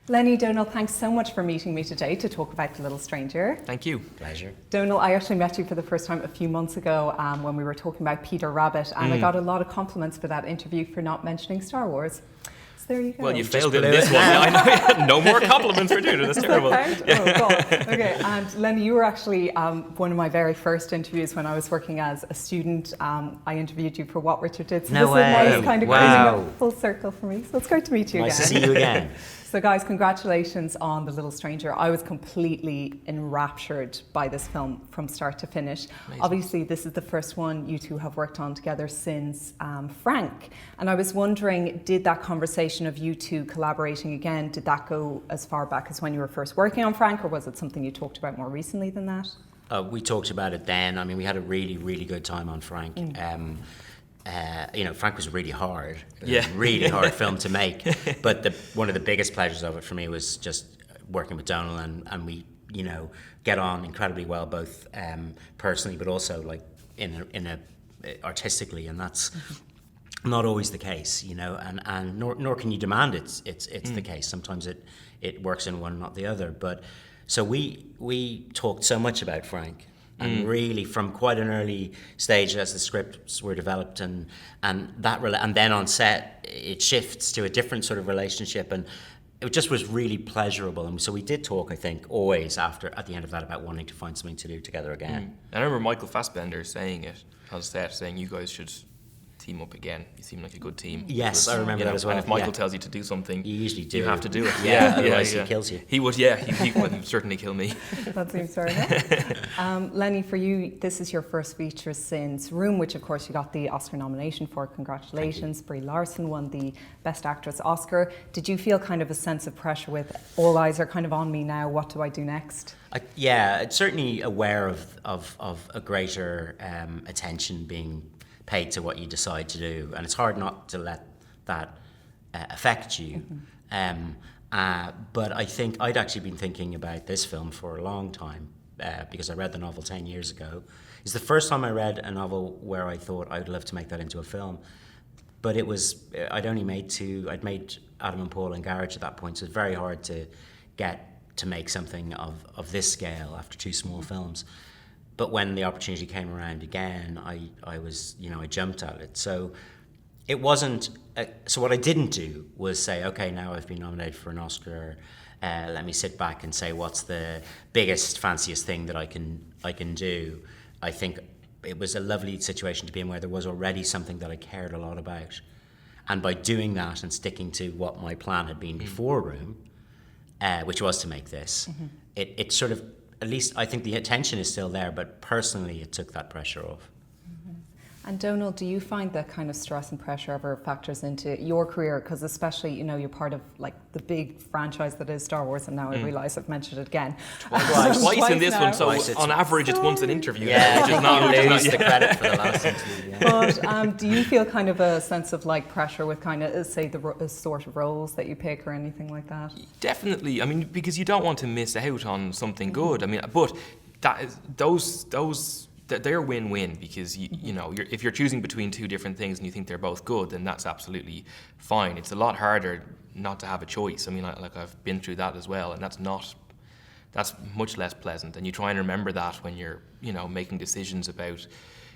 Lenny, Domhnall, thanks so much for meeting me today to talk about The Little Stranger. Thank you. Pleasure. Domhnall, I actually met you for the first time a few months ago when we were talking about Peter Rabbit, and I got a lot of compliments for that interview for not mentioning Star Wars. So there you go. Well, you failed in this one. I know. No more compliments for Deirdre. That's terrible. Oh, God. Okay, and Lenny, you were actually one of my very first interviews when I was working as a student. I interviewed you for What Richard Did. So No way. This is kind of coming full circle for me. So it's great to meet you Nice again. to see you again. So guys, congratulations on The Little Stranger. I was completely enraptured by this film from start to finish. Amazing. Obviously, this is the first one you two have worked on together since Frank. And I was wondering, did that conversation of you two collaborating again, did that go as far back as when you were first working on Frank, or was it something you talked about more recently than that? We talked about it then. I mean, we had a really, really good time on Frank. Frank was really hard. It was a really hard film to make. But one of the biggest pleasures of it for me was just working with Domhnall, and we, get on incredibly well, both personally, but also like in a artistically, and that's not always the case, and nor can you demand it's the case. Sometimes it works in one, not the other. But so we talked so much about Frank. And really, from quite an early stage, as the scripts were developed, and then on set, it shifts to a different sort of relationship, and it just was really pleasurable. And so we did talk, I think, always at the end of that, about wanting to find something to do together again. I remember Michael Fassbender saying it on set, saying you guys should team up again. You seem like a good team. Yes, I remember that as well. And if Michael tells you to do something, you usually do. You have to do it. Otherwise he kills you. He would, he would certainly kill me. That seems fair enough. Lenny, for you, this is your first feature since Room, which of course you got the Oscar nomination for. Congratulations. Brie Larson won the Best Actress Oscar. Did you feel kind of a sense of pressure with all eyes are kind of on me now, what do I do next? It's certainly aware of a greater attention being paid to what you decide to do, and it's hard not to let that affect you. But I think I'd actually been thinking about this film for a long time because I read the novel 10 years ago. It's the first time I read a novel where I thought I'd love to make that into a film. But I'd made Adam and Paul and Garage at that point, so it's very hard to get to make something of this scale after two small films. But when the opportunity came around again, I was, I jumped at it. So it wasn't, so what I didn't do was say, okay, now I've been nominated for an Oscar, let me sit back and say, what's the biggest, fanciest thing that I can do? I think it was a lovely situation to be in where there was already something that I cared a lot about. And by doing that and sticking to what my plan had been before Room, which was to make this, it sort of, at least I think the attention is still there, but personally it took that pressure off. And Domhnall, do you find that kind of stress and pressure ever factors into your career? Because especially, you're part of like the big franchise that is Star Wars, and now I realise I've mentioned it again. Twice in this now. one, so on average it's once an interview. Yeah, which is not lose the credit for the last interview. Yeah. But do you feel kind of a sense of like pressure with kind of, say, the sort of roles that you pick or anything like that? Definitely. I mean, because you don't want to miss out on something good. I mean, but they're win-win, because if you're choosing between two different things and you think they're both good, then that's absolutely fine. It's a lot harder not to have a choice. I mean, like I've been through that as well, and that's much less pleasant. And you try and remember that when you're making decisions about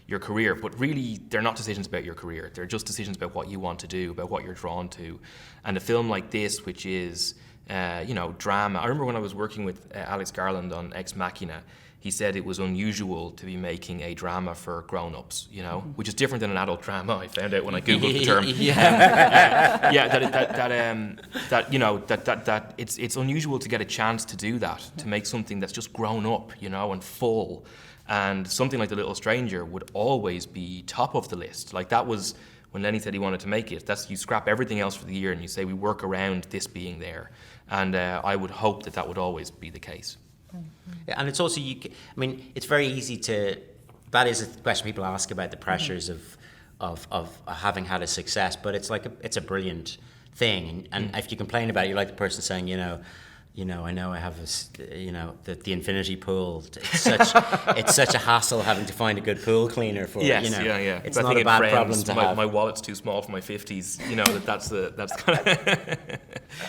your career. But really, they're not decisions about your career. They're just decisions about what you want to do, about what you're drawn to. And a film like this, which is drama. I remember when I was working with Alex Garland on Ex Machina, he said it was unusual to be making a drama for grown-ups, which is different than an adult drama. I found out when I googled the term. That it's unusual to get a chance to do that, to make something that's just grown up, and full, and something like The Little Stranger would always be top of the list. Like that was when Lenny said he wanted to make it. That's, you scrap everything else for the year and you say we work around this being there, and I would hope that would always be the case. Yeah, and it's also, it's very easy to, that is a question people ask about, the pressures of having had a success, but it's like it's a brilliant thing, and if you complain about it, you're like the person saying, I know I have the infinity pool. It's such a hassle having to find a good pool cleaner for it. It's not a bad problem to have. My wallet's too small for my 50s. That's kind of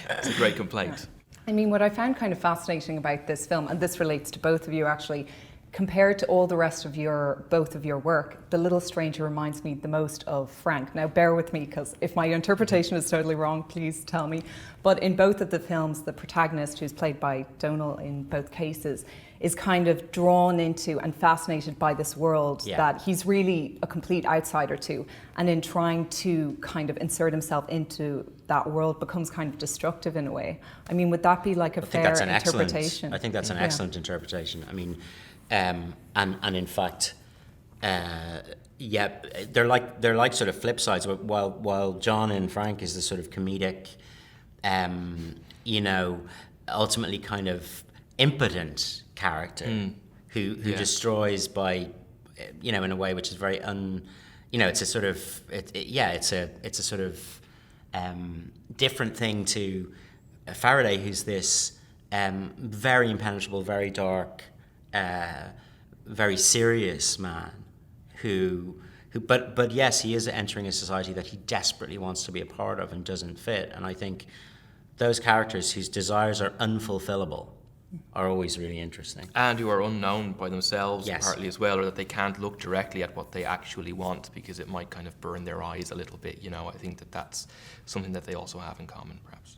it's a great complaint. I mean, what I found kind of fascinating about this film, and this relates to both of you actually, compared to all the rest of both of your work, The Little Stranger reminds me the most of Frank. Now, bear with me, because if my interpretation is totally wrong, please tell me. But in both of the films, the protagonist, who's played by Domhnall in both cases, is kind of drawn into and fascinated by this world that he's really a complete outsider to. And in trying to kind of insert himself into that world becomes kind of destructive in a way. I mean, would that be like a fair interpretation? I think that's an excellent interpretation. I mean, and in fact, they're like sort of flip sides. While John in Frank is the sort of comedic, ultimately kind of impotent character who destroys by, in a way which is very it's a sort of it's a sort of different thing to Faraday, who's this very impenetrable, very dark, very serious man who but yes, he is entering a society that he desperately wants to be a part of and doesn't fit. And I think those characters whose desires are unfulfillable are always really interesting. And who are unknown by themselves, partly as well, or that they can't look directly at what they actually want because it might kind of burn their eyes a little bit. I think that's something that they also have in common, perhaps.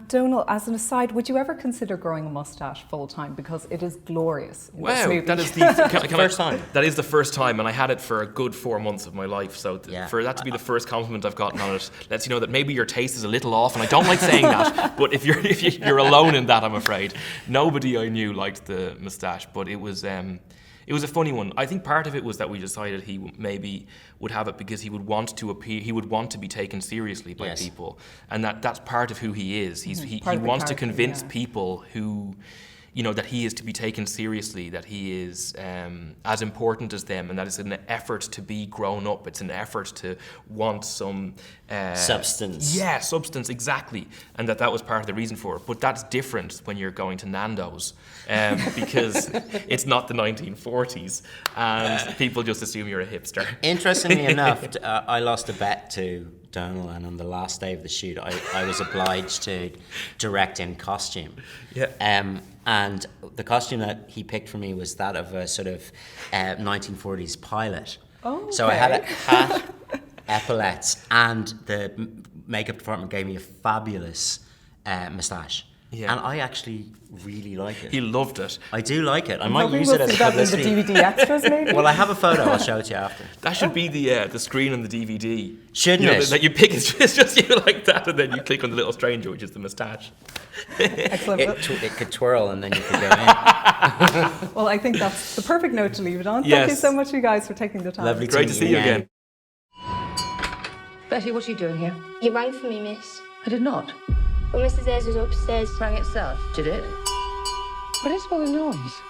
Domhnall, as an aside, would you ever consider growing a moustache full time? Because it is glorious. Wow, that is the first time. That is the first time, and I had it for a good 4 months of my life. So for that to be the first compliment I've gotten on it, lets you know that maybe your taste is a little off, and I don't like saying that. But if you're alone in that, I'm afraid. Nobody I knew liked the moustache, but it was a funny one. I think part of it was that we decided he maybe would have it because he would want to appear. He would want to be taken seriously by people, and that's part of who he is. He wants to convince people who, that he is to be taken seriously, that he is as important as them, and that it's an effort to be grown up. It's an effort to want some substance. Yeah, substance, exactly. And that was part of the reason for it. But that's different when you're going to Nando's, because it's not the 1940s, and people just assume you're a hipster. Interestingly enough, I lost a bet to Domhnall, and on the last day of the shoot, I was obliged to direct in costume. Yeah. And the costume that he picked for me was that of a sort of 1940s pilot. Oh, okay. So I had a hat, epaulettes, and the makeup department gave me a fabulous moustache. Yeah. And I actually really like it. He loved it. I do like it. I might use it as publicity. The DVD extras, maybe? Well, I have a photo. I'll show it to you after. That should be the screen on the DVD. Shouldn't it? That you pick, it's just you like that, and then you click on the little stranger, which is the moustache. Excellent. It could twirl, and then you could go in. Well, I think that's the perfect note to leave it on. Thank you so much, you guys, for taking the time. Lovely. Great to see you again. Betty, what are you doing here? You rang for me, miss. I did not. Well, Mrs. Ayres was upstairs. Rang itself. Did it? What is all the noise?